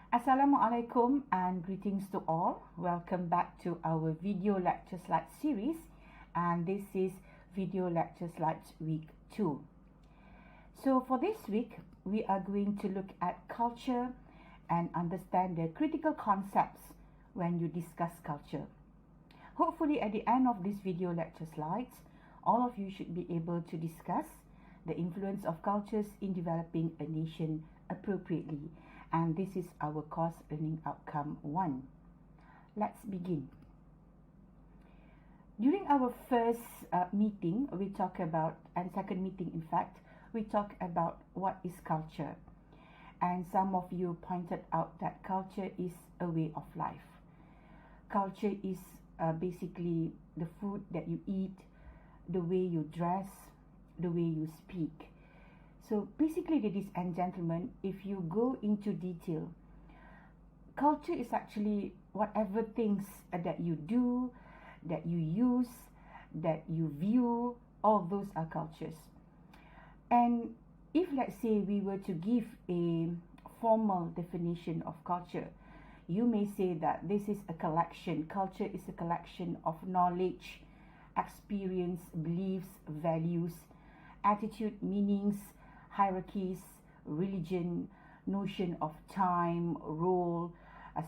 Assalamualaikum and greetings to all. Welcome back to our video lecture slide series, and this is video lecture slides week 2. So for this week, we are going to look at culture and understand the critical concepts when you discuss culture. Hopefully at the end of this video lecture slides, all of you should be able to discuss the influence of cultures in developing a nation appropriately. And this is our course learning outcome 1. Let's begin. During our first meeting, we talk about, and second meeting in fact, we talk about what is culture. And some of you pointed out that culture is a way of life. Culture is basically the food that you eat, the way you dress, the way you speak. So basically, ladies and gentlemen, if you go into detail, culture is actually whatever things that you do, that you use, that you view, all those are cultures. And if, let's say, we were to give a formal definition of culture, you may say that this is a collection. Culture is a collection of knowledge, experience, beliefs, values, attitude, meanings, hierarchies, religion, notion of time, role,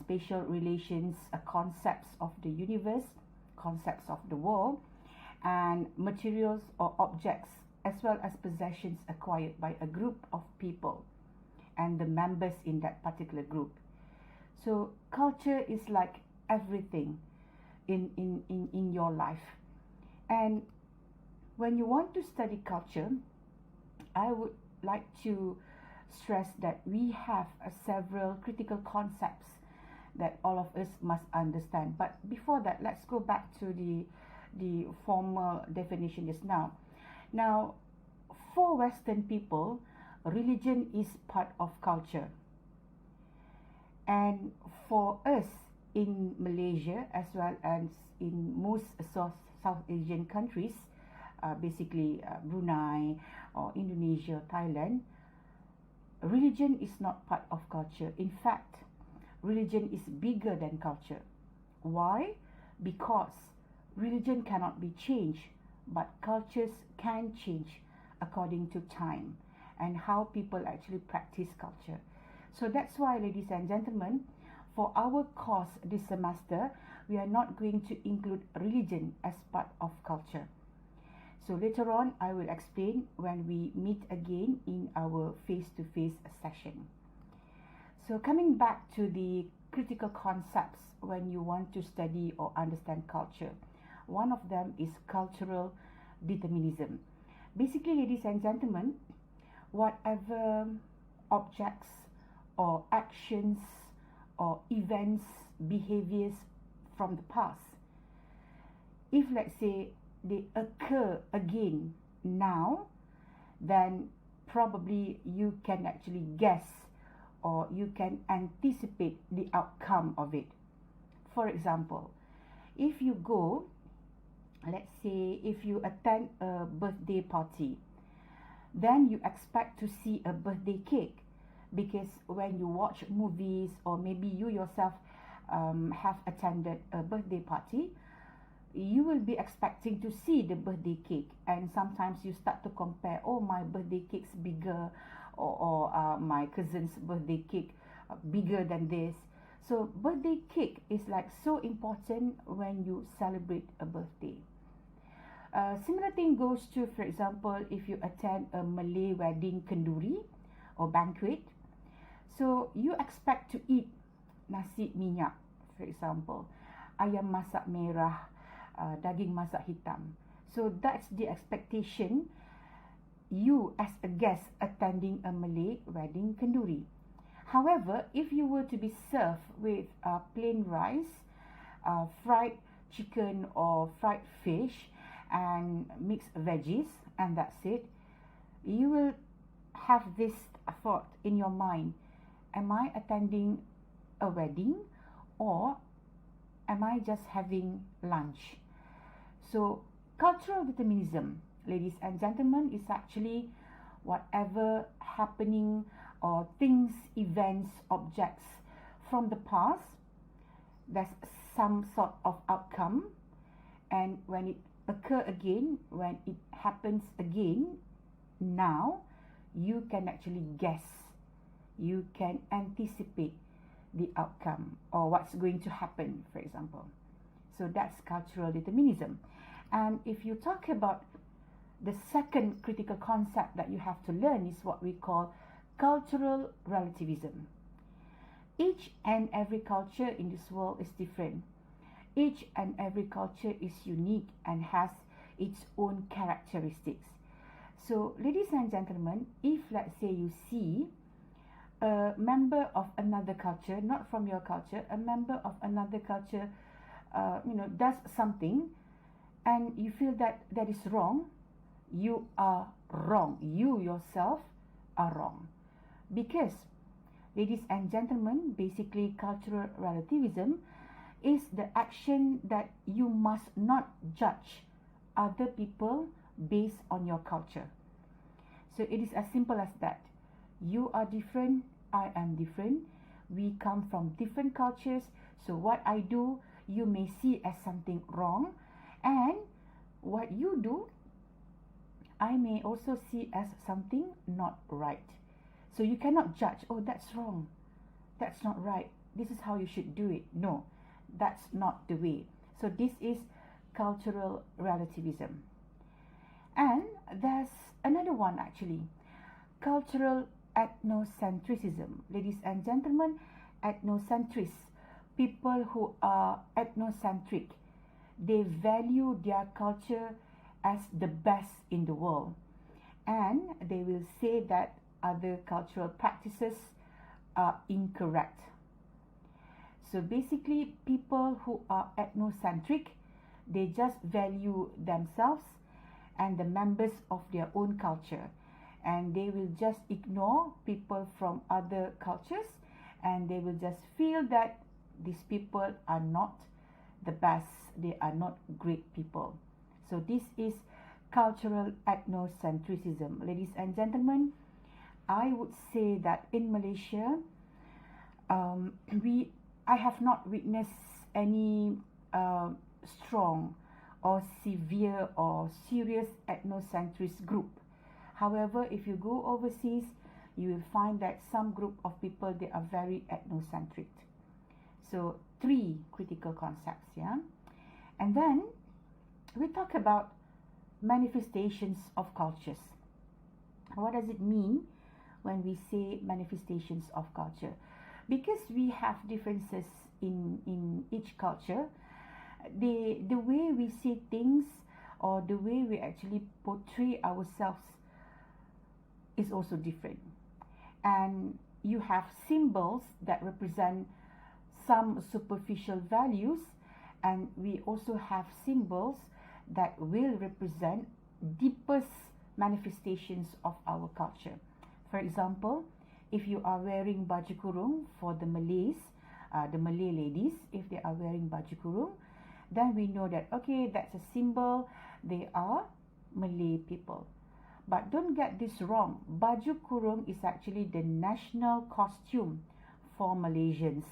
spatial relations, concepts of the universe, concepts of the world, and materials or objects, as well as possessions acquired by a group of people and the members in that particular group. So culture is like everything in your life. And when you want to study culture, I would like to stress that we have several critical concepts that all of us must understand. But before that, let's go back to the formal definition just now. Now, for Western people, religion is part of culture. And for us in Malaysia, as well as in most South Asian countries, basically Brunei or Indonesia, Thailand, religion is not part of culture. In fact, religion is bigger than culture. Why? Because religion cannot be changed, but cultures can change according to time and how people actually practice culture. So that's why, ladies and gentlemen, for our course this semester, we are not going to include religion as part of culture. So later on, I will explain when we meet again in our face-to-face session. So coming back to the critical concepts when you want to study or understand culture, one of them is cultural determinism. Basically, ladies and gentlemen, whatever objects or actions or events, behaviors from the past, if let's say they occur again now, then probably you can actually guess or you can anticipate the outcome of it. For example, if you go, let's say if you attend a birthday party, then you expect to see a birthday cake, because when you watch movies or maybe you yourself have attended a birthday party, you will be expecting to see the birthday cake, and sometimes you start to compare, oh, my birthday cake's bigger, or my cousin's birthday cake bigger than this. So birthday cake is like so important when you celebrate a birthday. Similar thing goes to, for example, if you attend a Malay wedding kenduri or banquet, so you expect to eat nasi minyak, for example, ayam masak merah, daging masak hitam. So that's the expectation you as a guest attending a Malay wedding kenduri. However, if you were to be served with plain rice, fried chicken or fried fish and mixed veggies, and that's it, you will have this thought in your mind: am I attending a wedding or am I just having lunch? So cultural determinism, ladies and gentlemen, is actually whatever happening or things, events, objects from the past, there's some sort of outcome, and when it occur again, when it happens again, now you can actually guess, you can anticipate the outcome or what's going to happen, for example. So that's cultural determinism. And if you talk about the second critical concept that you have to learn is what we call cultural relativism. Each and every culture in this world is different. Each and every culture is unique and has its own characteristics. So, ladies and gentlemen, if let's say you see a member of another culture, not from your culture, a member of another culture, does something, and you feel that that is wrong, you are wrong. You yourself are wrong. Because, ladies and gentlemen, basically cultural relativism is the action that you must not judge other people based on your culture. So it is as simple as that. You are different, I am different. We come from different cultures. So what I do, you may see as something wrong. And what you do, I may also see as something not right. So you cannot judge, oh, that's wrong. That's not right. This is how you should do it. No, that's not the way. So this is cultural relativism. And there's another one actually, cultural ethnocentrism. Ladies and gentlemen, ethnocentrists, people who are ethnocentric, they value their culture as the best in the world, and they will say that other cultural practices are incorrect. So basically, people who are ethnocentric, they just value themselves and the members of their own culture, and they will just ignore people from other cultures, and they will just feel that these people are not the best, they are not great people. So this is cultural ethnocentrism. Ladies and gentlemen, I would say that in Malaysia, I have not witnessed any strong or severe or serious ethnocentrist group. However, if you go overseas, you will find that some group of people, they are very ethnocentric. So 3 critical concepts, yeah. And then we talk about manifestations of cultures. What does it mean when we say manifestations of culture? Because we have differences in each culture, the way we see things or the way we actually portray ourselves is also different. And you have symbols that represent some superficial values, and we also have symbols that will represent deepest manifestations of our culture. For example, if you are wearing baju kurung for the Malays, the Malay ladies, if they are wearing baju kurung, then we know that, okay, that's a symbol, they are Malay people. But don't get this wrong, baju kurung is actually the national costume for Malaysians.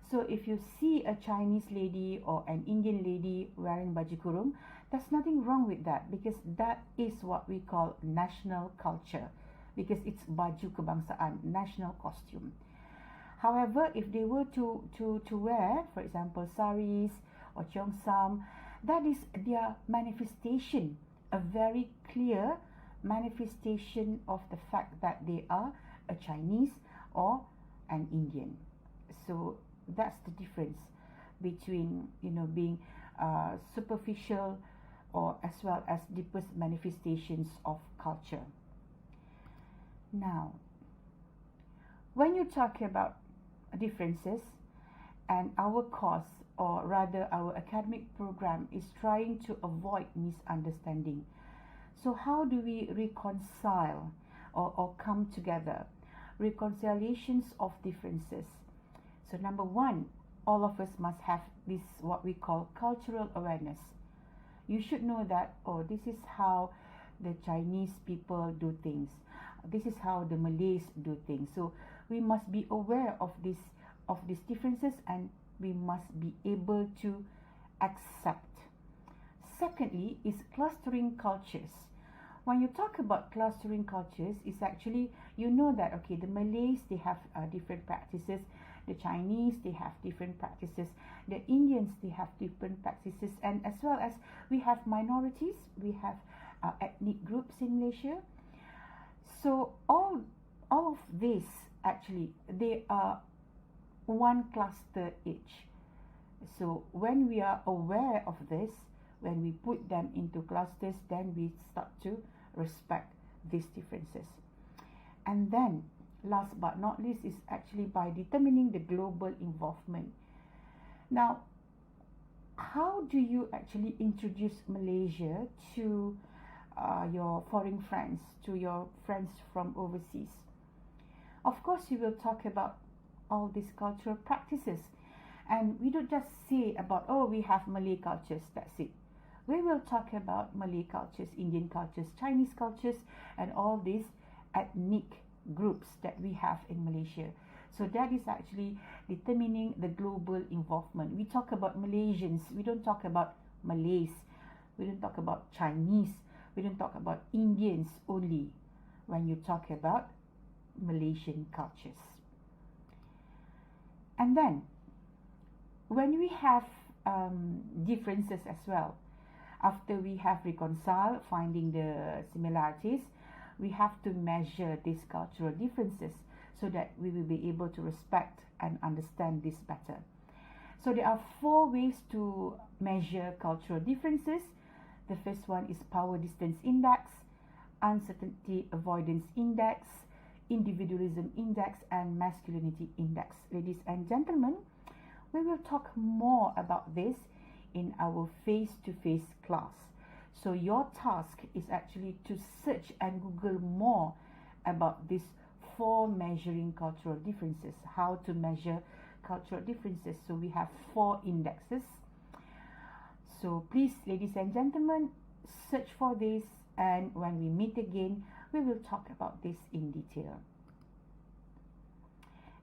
So if you see a Chinese lady or an Indian lady wearing baju kurung, there's nothing wrong with that, because that is what we call national culture, because it's baju kebangsaan, national costume. However, if they were to wear, for example, saris or cheongsam, that is their manifestation, a very clear manifestation of the fact that they are a Chinese or an Indian. So that's the difference between, being superficial or as well as deepest manifestations of culture. Now, when you talk about differences, and our course, or rather our academic program, is trying to avoid misunderstanding. So how do we reconcile or come together? Reconciliations of differences. So number 1, all of us must have this, what we call cultural awareness. You should know that, oh, this is how the Chinese people do things. This is how the Malays do things. So we must be aware of this of these differences, and we must be able to accept. Secondly is clustering cultures. When you talk about clustering cultures, it's actually, you know that, okay, the Malays, they have different practices, the Chinese, they have different practices, the Indians, they have different practices, and as well as we have minorities, we have ethnic groups in Malaysia. So all of this, actually, they are one cluster each. So when we are aware of this, when we put them into clusters, then we start to respect these differences. And then, last but not least, is actually by determining the global involvement. Now, how do you actually introduce Malaysia to your foreign friends, to your friends from overseas? Of course, you will talk about all these cultural practices. And we don't just say about, oh, we have Malay cultures, that's it. We will talk about Malay cultures, Indian cultures, Chinese cultures, and all these ethnic groups that we have in Malaysia. So that is actually determining the global involvement. We talk about Malaysians, we don't talk about Malays, we don't talk about Chinese, we don't talk about Indians only when you talk about Malaysian cultures. And then, when we have differences as well, after we have reconciled, finding the similarities, we have to measure these cultural differences so that we will be able to respect and understand this better. So there are 4 ways to measure cultural differences. The first one is power distance index, uncertainty avoidance index, individualism index, and masculinity index. Ladies and gentlemen, we will talk more about this in our face-to-face class. So your task is actually to search and Google more about these 4 measuring cultural differences, how to measure cultural differences. So we have 4 indexes. So please, ladies and gentlemen, search for this, and when we meet again, we will talk about this in detail.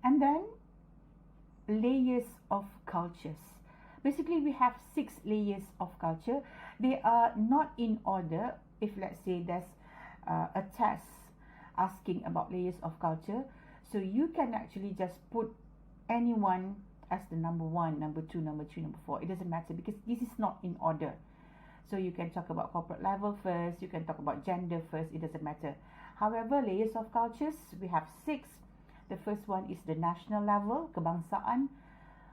And then, layers of cultures. Basically, we have 6 layers of culture. They are not in order. If let's say there's a test asking about layers of culture, so you can actually just put anyone as the number 1, number 2, number 3, number 4. It doesn't matter because this is not in order. So you can talk about corporate level first, you can talk about gender first, it doesn't matter. However, layers of cultures, we have 6. The first one is the national level, kebangsaan,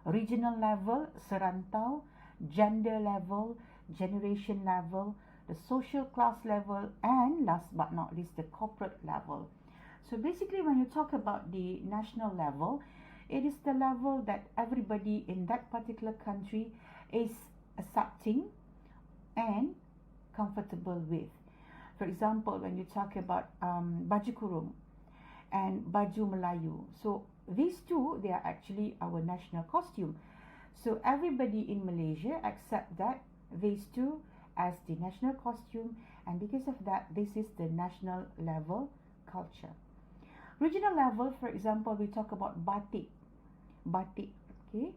regional level, serantau, gender level, generation level, the social class level, and last but not least, the corporate level. So basically, when you talk about the national level, it is the level that everybody in that particular country is accepting and comfortable with. For example, when you talk about baju kurung and baju Melayu, so these 2, they are actually our national costume. So everybody in Malaysia accept that these 2 as the national costume, and because of that, this is the national level culture. Regional level, for example, we talk about batik. Batik, okay?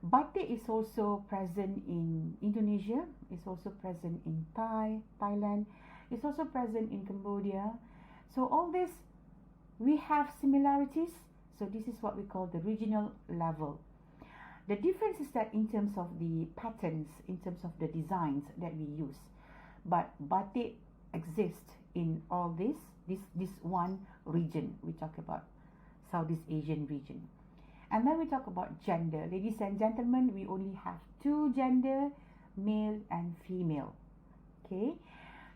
Batik is also present in Indonesia, it's also present in Thailand, it's also present in Cambodia. So all this, we have similarities. So this is what we call the regional level. The difference is that in terms of the patterns, in terms of the designs that we use. But batik exists in all this one region. We talk about Southeast Asian region. And then we talk about gender. Ladies and gentlemen, we only have 2 gender, male and female. Okay?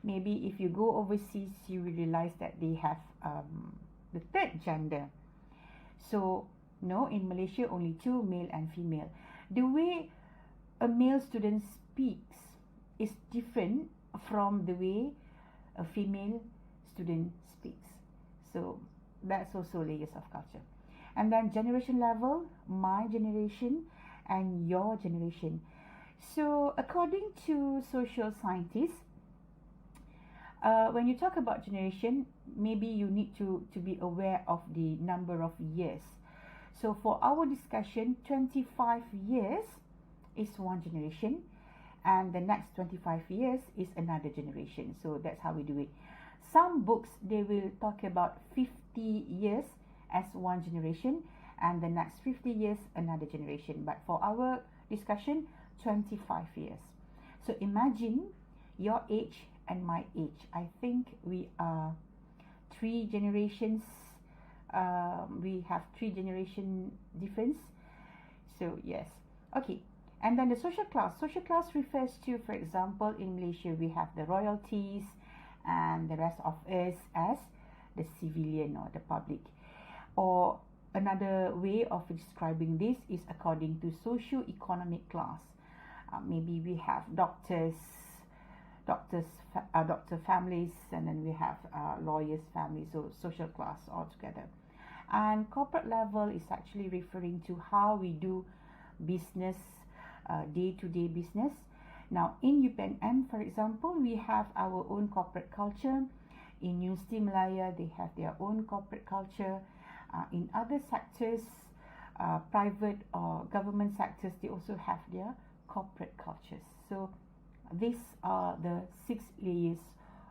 Maybe if you go overseas, you will realize that they have the 3rd gender. So, no, in Malaysia, only 2, male and female. The way a male student speaks is different from the way a female student speaks. So, that's also layers of culture. And then generation level, my generation and your generation. So, according to social scientists, when you talk about generation, maybe you need to be aware of the number of years. So for our discussion, 25 years is one generation, and the next 25 years is another generation. So that's how we do it. Some books, they will talk about 50 years as one generation, and the next 50 years another generation. But for our discussion, 25 years. So imagine your age and my age. I think we are 3 generations. We have 3 generation difference. So yes, okay. And then the social class. Social class refers to, for example, in Malaysia we have the royalties, and the rest of us as the civilian or the public. Or another way of describing this is according to socio-economic class. Maybe we have doctor families, and then we have lawyers families, so social class altogether. And corporate level is actually referring to how we do business, day-to-day business. Now in UPNM, for example, we have our own corporate culture. In Universiti Malaya, they have their own corporate culture. In other sectors, private or government sectors, they also have their corporate cultures. So these are the 6 layers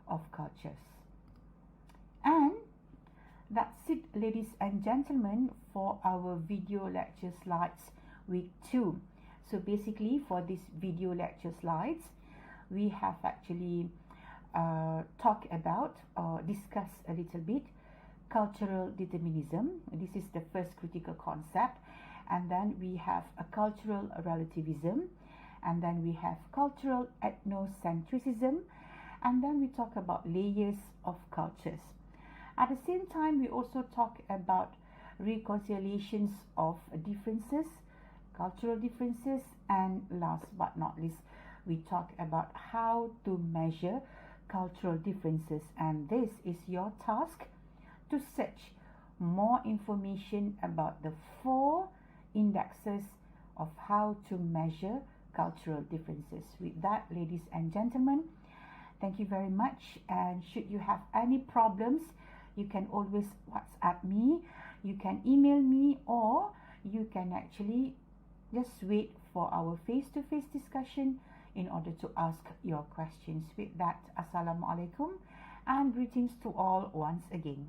of cultures. And that's it, ladies and gentlemen, for our video lecture slides week 2. So basically for this video lecture slides, we have actually talked about or discussed a little bit cultural determinism. This is the first critical concept. And then we have a cultural relativism. And then we have cultural ethnocentrism. And then we talk about layers of cultures. At the same time, we also talk about reconciliations of differences, cultural differences, and last but not least, we talk about how to measure cultural differences. And this is your task, to search more information about the 4 indexes of how to measure cultural differences. With that, ladies and gentlemen, thank you very much. And should you have any problems, you can always WhatsApp me, you can email me, or you can actually just wait for our face-to-face discussion in order to ask your questions. With that, Assalamualaikum and greetings to all once again.